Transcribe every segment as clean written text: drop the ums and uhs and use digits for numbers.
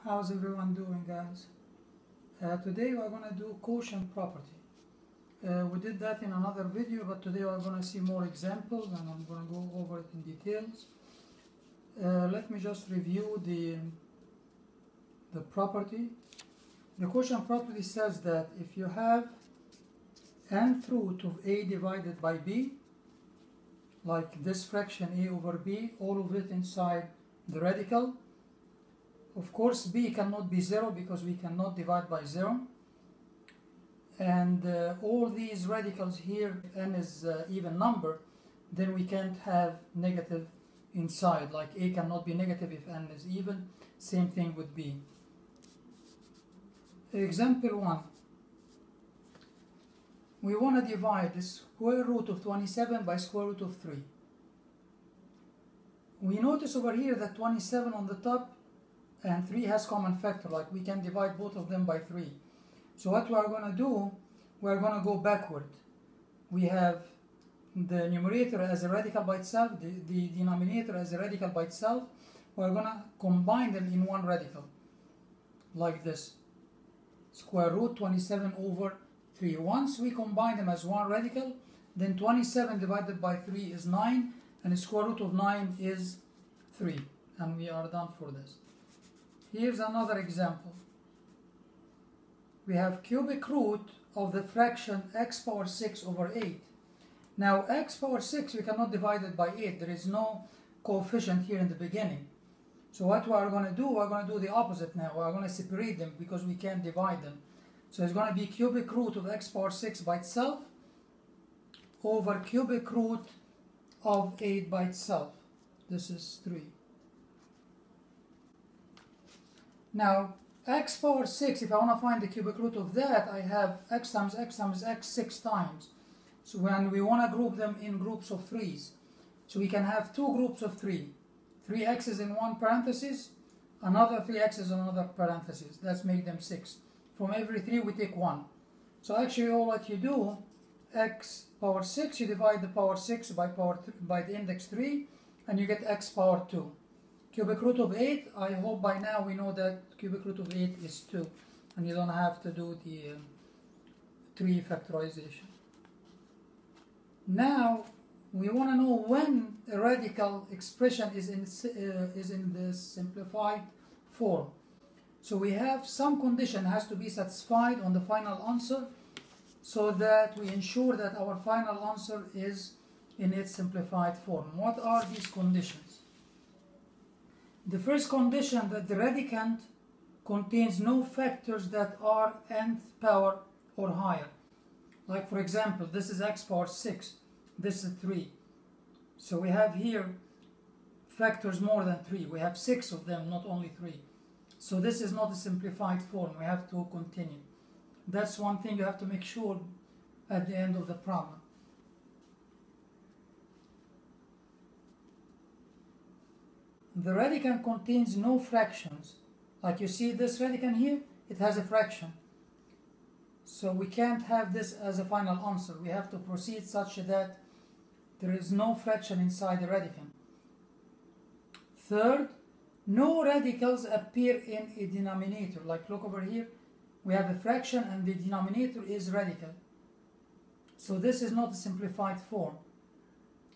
How's everyone doing, guys? Today we're going to do quotient property. We did that in another video, but today we're going to see more examples and I'm going to go over it in details. Let me just review the property. The quotient property says that if you have nth root of a divided by b, like this fraction a over b, all of it inside the radical. Of course, b cannot be 0 because we cannot divide by 0. And all these radicals here, if n is even number, then we can't have negative inside. Like a cannot be negative if n is even. Same thing with b. Example 1. We want to divide the square root of 27 by square root of 3. We notice over here that 27 on the top and 3 has common factor, like we can divide both of them by 3. So what we are going to do, we are going to go backward. We have the numerator as a radical by itself, the denominator as a radical by itself. We are going to combine them in one radical, like this. Square root 27 over 3. Once we combine them as one radical, then 27 divided by 3 is 9, and the square root of 9 is 3. And we are done for this. Here's another example. We have cubic root of the fraction x power 6 over 8. Now x power 6 we cannot divide it by 8. There is no coefficient here in the beginning. So what we are going to do, we're going to do the opposite now. We're going to separate them because we can't divide them. So it's going to be cubic root of x power 6 by itself over cubic root of 8 by itself. This is 3. Now, x power 6, if I want to find the cubic root of that, I have x times x times x 6 times. So when we want to group them in groups of 3s, so we can have two groups of 3. 3 x's in one parenthesis, another 3 x's in another parenthesis. Let's make them 6. From every 3 we take 1. So actually all what you do, x power 6, you divide the power 6 by the index 3, and you get x power 2. Cubic root of 8, I hope by now we know that cubic root of 8 is 2. And you don't have to do the 3 factorization. Now, we want to know when a radical expression is in the simplified form. So we have some condition has to be satisfied on the final answer so that we ensure that our final answer is in its simplified form. What are these conditions? The first condition, that the radicand contains no factors that are nth power or higher. Like for example, this is x power 6, this is 3. So we have here factors more than 3. We have 6 of them, not only 3. So this is not a simplified form. We have to continue. That's one thing you have to make sure at the end of the problem. The radicand contains no fractions. Like you see this radicand here, it has a fraction. So we can't have this as a final answer. We have to proceed such that there is no fraction inside the radicand. Third, no radicals appear in a denominator. Like look over here, we have a fraction and the denominator is radical. So this is not a simplified form.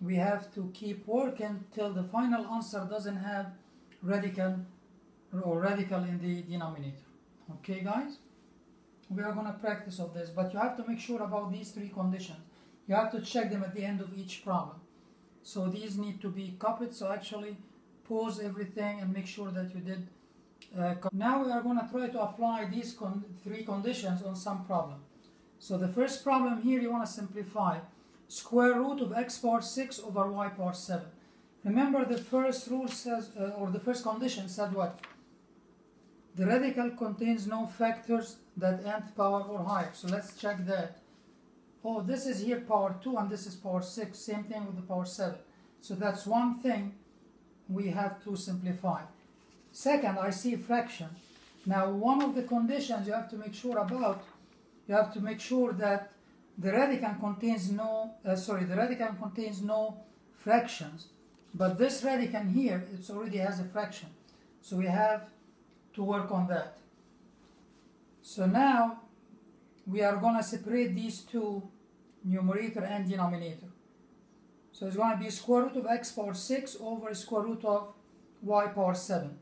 We have to keep working till the final answer doesn't have radical in the denominator. Okay, guys? We are going to practice of this, but you have to make sure about these 3 conditions. You have to check them at the end of each problem. So these need to be copied, so actually pause everything and make sure that you did. Now we are going to try to apply these 3 conditions on some problem. So the first problem here, you want to simplify square root of x power 6 over y power 7. Remember the first rule says, or the first condition said what? The radical contains no factors that nth power or higher. So let's check that. Oh, this is here power 2 and this is power 6. Same thing with the power 7. So that's one thing we have to simplify. Second, I see fraction. Now one of the conditions you have to make sure about, you have to make sure that the radicand contains no fractions, but this radicand here, it already has a fraction. So we have to work on that. So now we are going to separate these two, numerator and denominator. So it's going to be square root of x power 6 over square root of y power 7.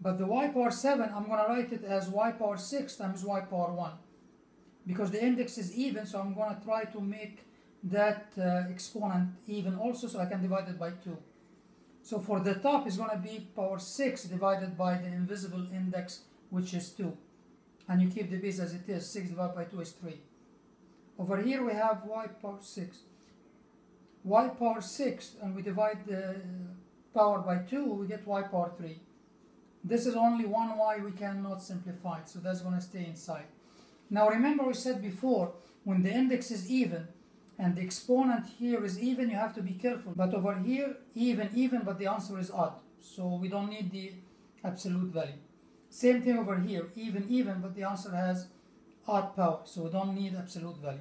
But the y power 7, I'm going to write it as y power 6 times y power 1. Because the index is even, so I'm going to try to make that exponent even also, so I can divide it by 2. So for the top, it's going to be power 6 divided by the invisible index, which is 2. And you keep the base as it is. 6 divided by 2 is 3. Over here we have y power 6. Y power 6, and we divide the power by 2, we get y power 3. This is only one y we cannot simplify, so that's going to stay inside. Now remember we said before, when the index is even, and the exponent here is even, you have to be careful. But over here, even, but the answer is odd. So we don't need the absolute value. Same thing over here, even, but the answer has odd power. So we don't need absolute value.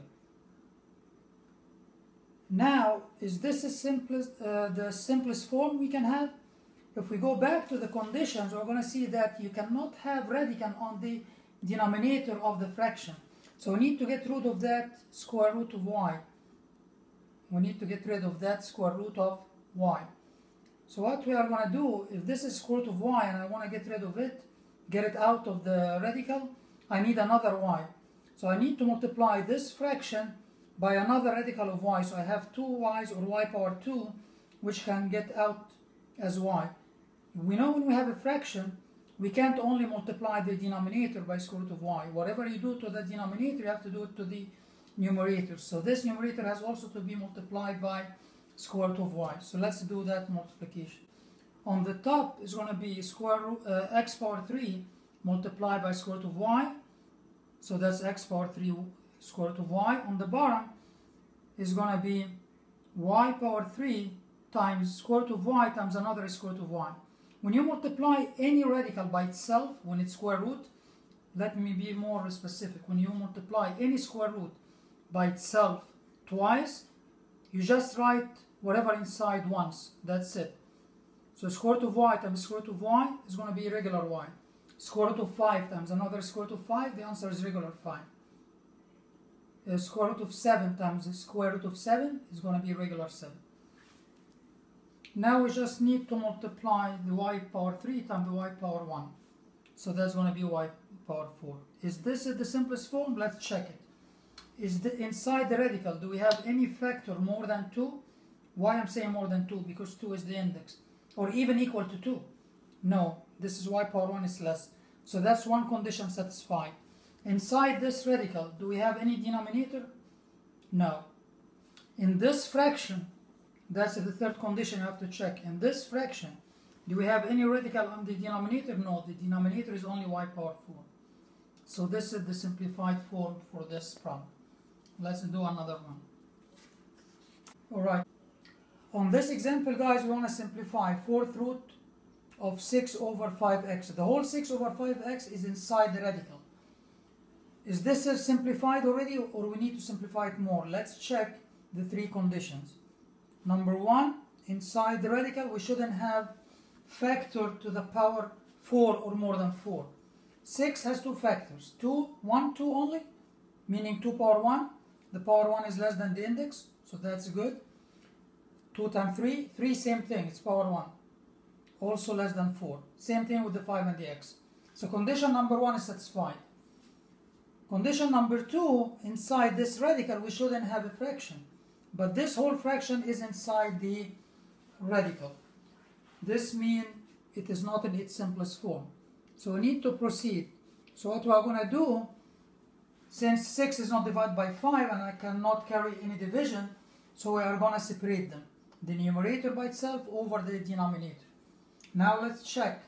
Now, is this the simplest form we can have? If we go back to the conditions, we're going to see that you cannot have radicand on the denominator of the fraction. So we need to get rid of that square root of y. We need to get rid of that square root of y. So what we are going to do, if this is square root of y and I want to get rid of it, get it out of the radical, I need another y. So I need to multiply this fraction by another radical of y. So I have 2 y's or y power 2, which can get out as y. We know when we have a fraction, we can't only multiply the denominator by square root of y. Whatever you do to the denominator, you have to do it to the numerator. So this numerator has also to be multiplied by square root of y. So let's do that multiplication. On the top is going to be square root x power 3 multiplied by square root of y. So that's x power 3 square root of y. On the bottom is going to be y power 3 times square root of y times another square root of y. When you multiply any radical by itself, when it's square root, let me be more specific. When you multiply any square root by itself twice, you just write whatever inside once. That's it. So square root of y times square root of y is going to be regular y. Square root of 5 times another square root of 5, the answer is regular 5. Square root of 7 times the square root of 7 is going to be regular 7. Now we just need to multiply the y power 3 times the y power 1. So that's going to be y power 4. Is this the simplest form? Let's check it. Is inside the radical, do we have any factor more than 2? Why I'm saying more than 2? Because 2 is the index. Or even equal to 2. No, this is y power 1 is less. So that's one condition satisfied. Inside this radical, do we have any denominator? No. In this fraction, that's the third condition you have to check. In this fraction, do we have any radical on the denominator? No, the denominator is only y power 4. So this is the simplified form for this problem. Let's do another one. Alright. On this example, guys, we want to simplify 4th root of 6 over 5x. The whole 6 over 5x is inside the radical. Is this simplified already, or we need to simplify it more? Let's check the 3 conditions. Number 1, inside the radical, we shouldn't have factor to the power 4 or more than 4. 6 has 2 factors. 1, 2 only, meaning 2 power 1. The power 1 is less than the index, so that's good. 2 times 3, 3 same thing, it's power 1. Also less than 4. Same thing with the 5 and the x. So condition number 1 is satisfied. Condition number 2, inside this radical, we shouldn't have a fraction. But this whole fraction is inside the radical. This means it is not in its simplest form. So we need to proceed. So what we are going to do, since 6 is not divided by 5 and I cannot carry any division, so we are going to separate them. The numerator by itself over the denominator. Now let's check.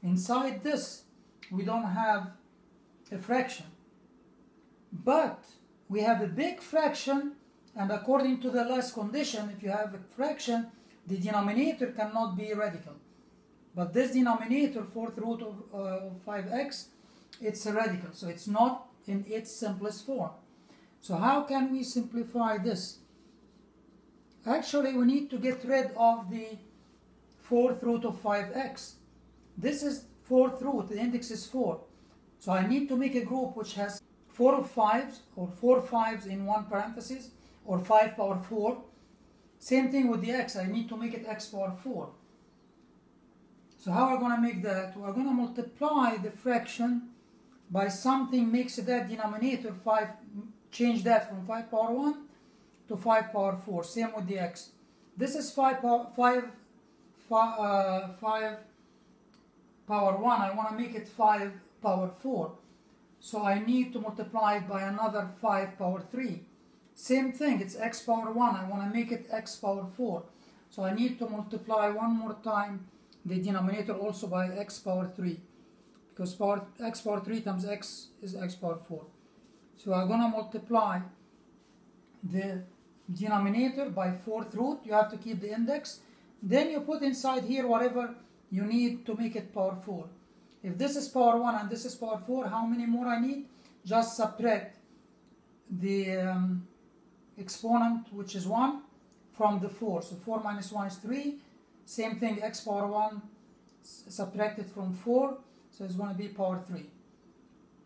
Inside this, we don't have a fraction. But we have a big fraction, and according to the last condition, if you have a fraction, the denominator cannot be radical. But this denominator, 4th root of 5x, it's a radical, so it's not in its simplest form. So how can we simplify this? Actually, we need to get rid of the 4th root of 5x. This is 4th root, the index is 4. So I need to make a group which has 4 of 5s or 4 5s in one parenthesis or 5 power 4. Same thing with the x, I need to make it x power 4. So how are we going to make that? We're going to multiply the fraction by something makes that denominator 5, change that from 5 power 1 to 5 power 4. Same with the x. This is 5 power 1. I want to make it 5 power 4. So I need to multiply it by another 5 power 3. Same thing, it's x power 1. I want to make it x power 4. So I need to multiply one more time the denominator also by x power 3. Because x power 3 times x is x power 4. So I'm going to multiply the denominator by 4th root. You have to keep the index. Then you put inside here whatever you need to make it power 4. If this is power 1 and this is power 4, how many more I need? Just subtract the exponent, which is 1, from the 4. So 4 minus 1 is 3. Same thing, x power 1 subtracted from 4. So it's going to be power 3.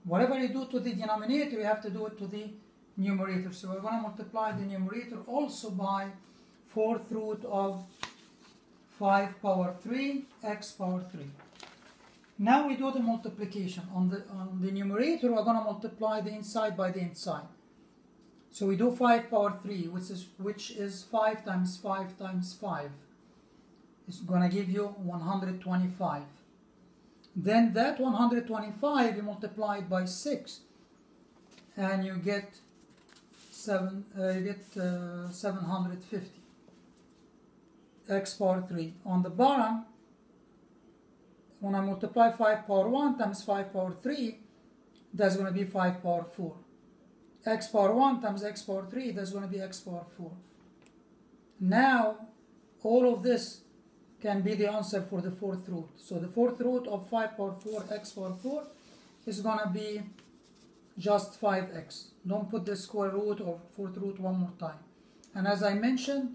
Whatever you do to the denominator, you have to do it to the numerator. So we're going to multiply the numerator also by 4th root of 5 power 3 x power 3. Now we do the multiplication. On the numerator, we're going to multiply the inside by the inside. So we do 5 power 3, which is 5 times 5 times 5. It's going to give you 125. Then that 125 you multiply it by 6, and you get 750 x power 3. On the bottom, when I multiply 5 power 1 times 5 power 3, that's going to be 5 power 4. X power 1 times x power 3, that's going to be x power 4. Now, all of this can be the answer for the 4th root. So the 4th root of 5 power 4 x power 4 is going to be just 5x. Don't put the square root or 4th root one more time. And as I mentioned,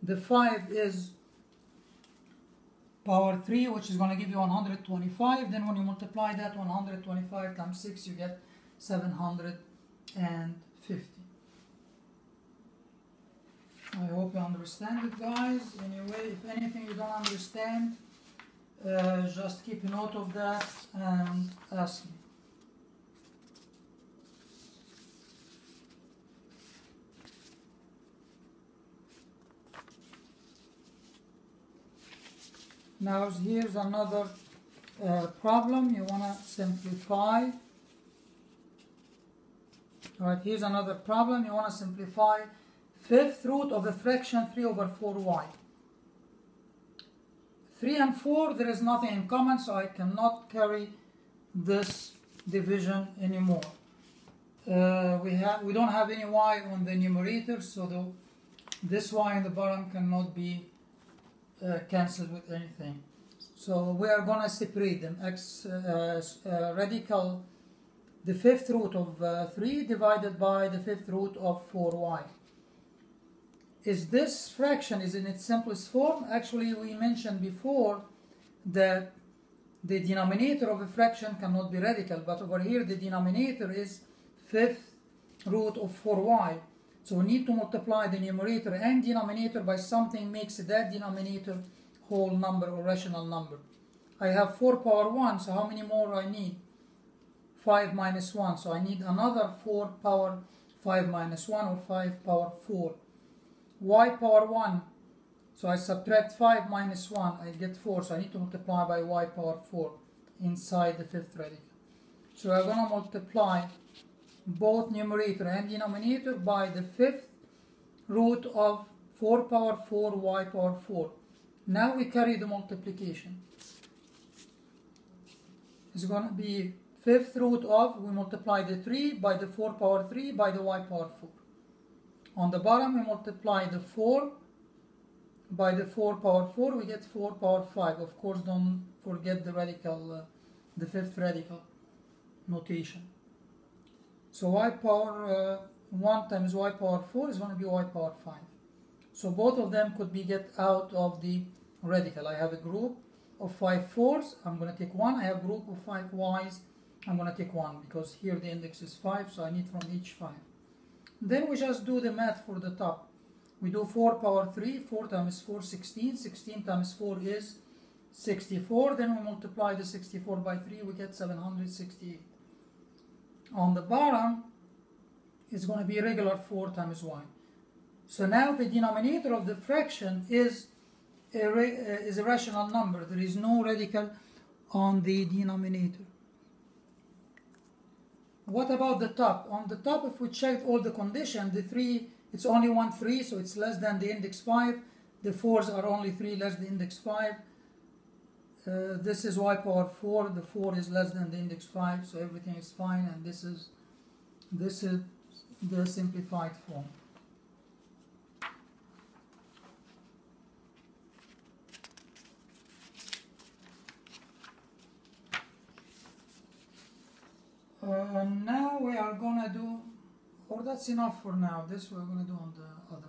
the 5 is power 3, which is going to give you 125. Then when you multiply that 125 times 6, you get 750. I hope you understand it, guys. Anyway, if anything you don't understand, just keep a note of that and ask me. Now here's another problem you want to simplify. Alright, here's another problem you want to simplify. 5th root of the fraction 3 over 4y. 3 and 4, there is nothing in common, so I cannot carry this division anymore. We don't have any y on the numerator, so this y in the bottom cannot be cancelled with anything. So we are going to separate them. Radical, the 5th root of 3 divided by the 5th root of 4y. Is this fraction is in its simplest form? Actually, we mentioned before that the denominator of a fraction cannot be radical, but over here the denominator is 5th root of 4y. So we need to multiply the numerator and denominator by something makes that denominator whole number or rational number. I have 4 power 1, so how many more I need? 5 minus 1, so I need another 4 power 5 minus 1 or 5 power 4. Y power 1, so I subtract 5 minus 1, I get 4, so I need to multiply by y power 4 inside the 5th radical. So we're going to multiply both numerator and denominator by the 5th root of 4 power 4 y power 4. Now we carry the multiplication. It's going to be 5th root of, we multiply the 3 by the 4 power 3 by the y power 4. On the bottom we multiply the 4 by the 4 power 4, we get 4 power 5. Of course, don't forget the radical, the 5th radical notation. So y power 1 times y power 4 is going to be y power 5. So both of them could be get out of the radical. I have a group of 5 fours, I'm going to take 1. I have group of 5 y's, I'm going to take 1 because here the index is 5, so I need from each 5. Then we just do the math for the top. We do 4 power 3, 4 times 4, 16, 16 times 4 is 64, then we multiply the 64 by 3, we get 768. On the bottom is going to be regular 4 times y. So now the denominator of the fraction is a rational number. There is no radical on the denominator. What about the top? On the top, if we check all the conditions, the 3, it's only 1 3, so it's less than the index 5. The 4s are only 3 less than the index 5. This is y power 4. The 4 is less than the index 5, so everything is fine. And this is the simplified form. Now we are gonna do, or that's enough for now. This we're gonna do on the other